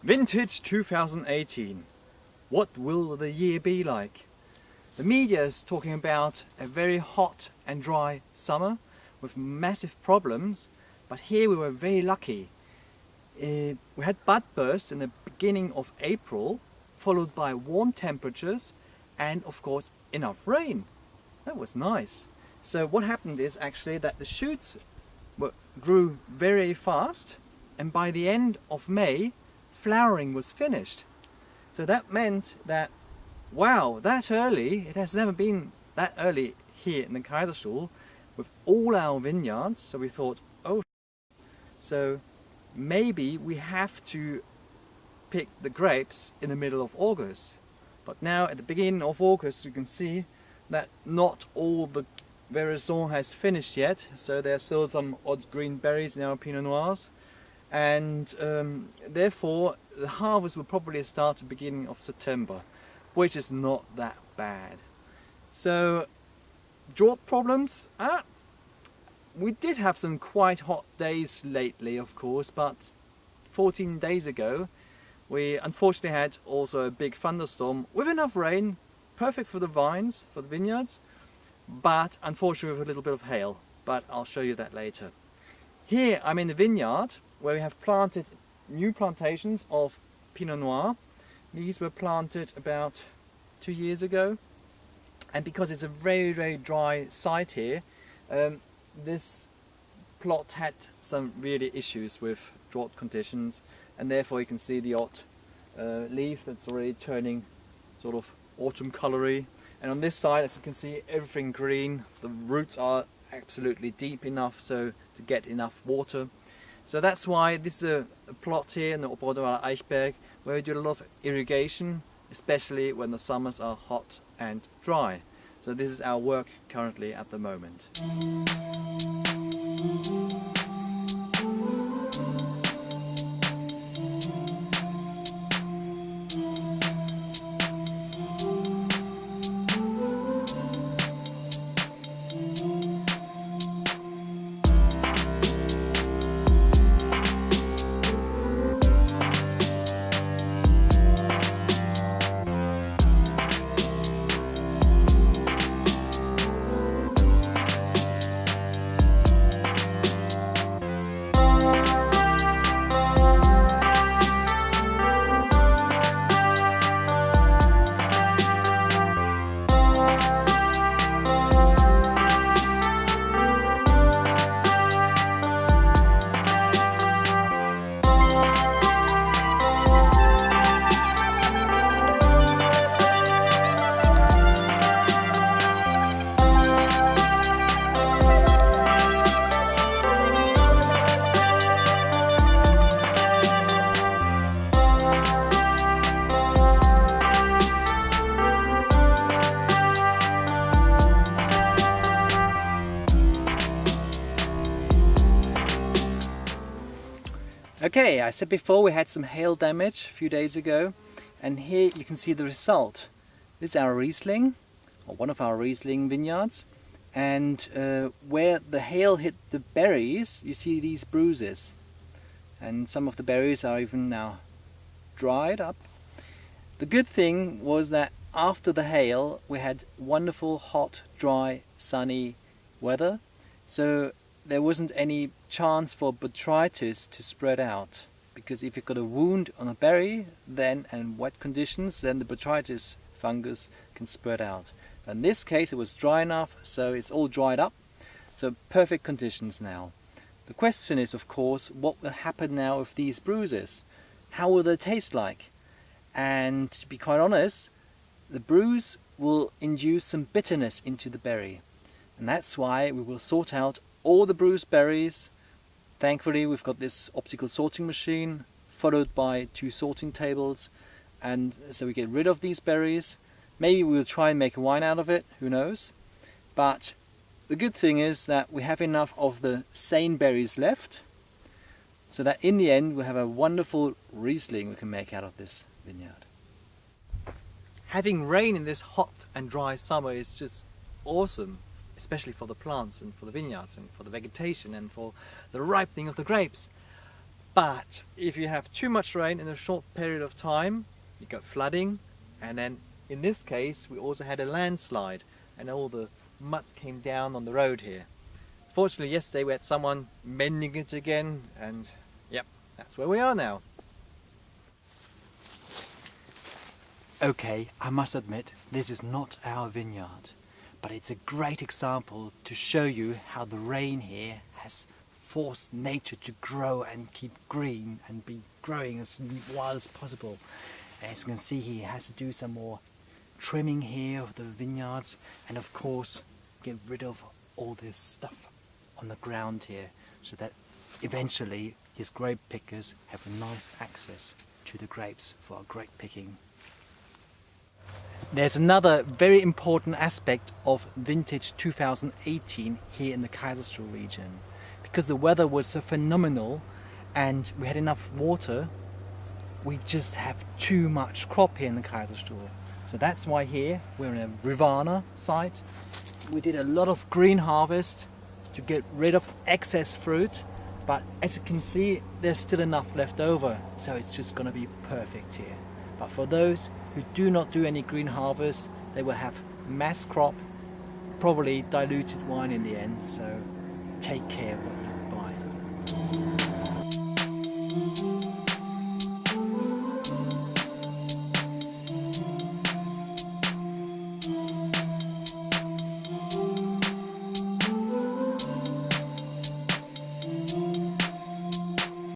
Vintage 2018. What will the year be like? The media is talking about a very hot and dry summer with massive problems, but here we were very lucky. We had bud bursts in the beginning of April, followed by warm temperatures and of course enough rain. That was nice. So what happened is actually that the shoots grew very fast, and by the end of May flowering was finished. So that meant that, wow, that early, it has never been that early here in the Kaiserstuhl with all our vineyards. So we thought, oh, so maybe we have to pick the grapes in the middle of August. But now at the beginning of August you can see that not all the Veraison has finished yet, so there are still some odd green berries in our Pinot Noirs, and therefore the harvest will probably start at the beginning of September, which is not that bad. So drought problems? We did have some quite hot days lately, of course, but 14 days ago we unfortunately had also a big thunderstorm with enough rain, perfect for the vines, for the vineyards, but unfortunately with a little bit of hail, but I'll show you that later. Here I'm in the vineyard where we have planted new plantations of Pinot Noir. These were planted about 2 years ago, and because it's a very dry site here, this plot had some really issues with drought conditions, and therefore you can see the odd leaf that's already turning sort of autumn colory. And on this side, as you can see, everything green. The roots are absolutely deep enough so to get enough water. So that's why this is a plot here in the Oberauer Eichberg where we do a lot of irrigation, especially when the summers are hot and dry. So this is our work currently at the moment. Okay, I said before we had some hail damage a few days ago, and here you can see the result. This is our Riesling, or one of our Riesling vineyards, and where the hail hit the berries you see these bruises, and some of the berries are even now dried up. The good thing was that after the hail we had wonderful hot, dry, sunny weather, so there wasn't any chance for botrytis to spread out, because if you've got a wound on a berry then and wet conditions, then the botrytis fungus can spread out. But in this case it was dry enough, so it's all dried up, so perfect conditions now. The question is, of course, what will happen now with these bruises? How will they taste like? And to be quite honest, the bruise will induce some bitterness into the berry, and that's why we will sort out all the bruised berries. Thankfully we've got this optical sorting machine followed by 2 sorting tables, and so we get rid of these berries. Maybe we'll try and make a wine out of it, who knows. But the good thing is that we have enough of the sane berries left, so that in the end we'll have a wonderful Riesling we can make out of this vineyard. Having rain in this hot and dry summer is just awesome, especially for the plants and for the vineyards and for the vegetation and for the ripening of the grapes. But if you have too much rain in a short period of time, you got flooding, and then in this case we also had a landslide and all the mud came down on the road here. Fortunately yesterday we had someone mending it again, and yep, that's where we are now. Okay, I must admit this is not our vineyard, but it's a great example to show you how the rain here has forced nature to grow and keep green and be growing as wild as possible. As you can see, he has to do some more trimming here of the vineyards, and of course get rid of all this stuff on the ground here, so that eventually his grape pickers have nice access to the grapes for grape picking. There's another very important aspect of vintage 2018 here in the Kaiserstuhl region. Because the weather was so phenomenal and we had enough water, we just have too much crop here in the Kaiserstuhl. So that's why here we're in a Rivanna site. We did a lot of green harvest to get rid of excess fruit, but as you can see there's still enough left over, so it's just going to be perfect here. But for those who do not do any green harvest, they will have mass crop, probably diluted wine in the end, so take care of what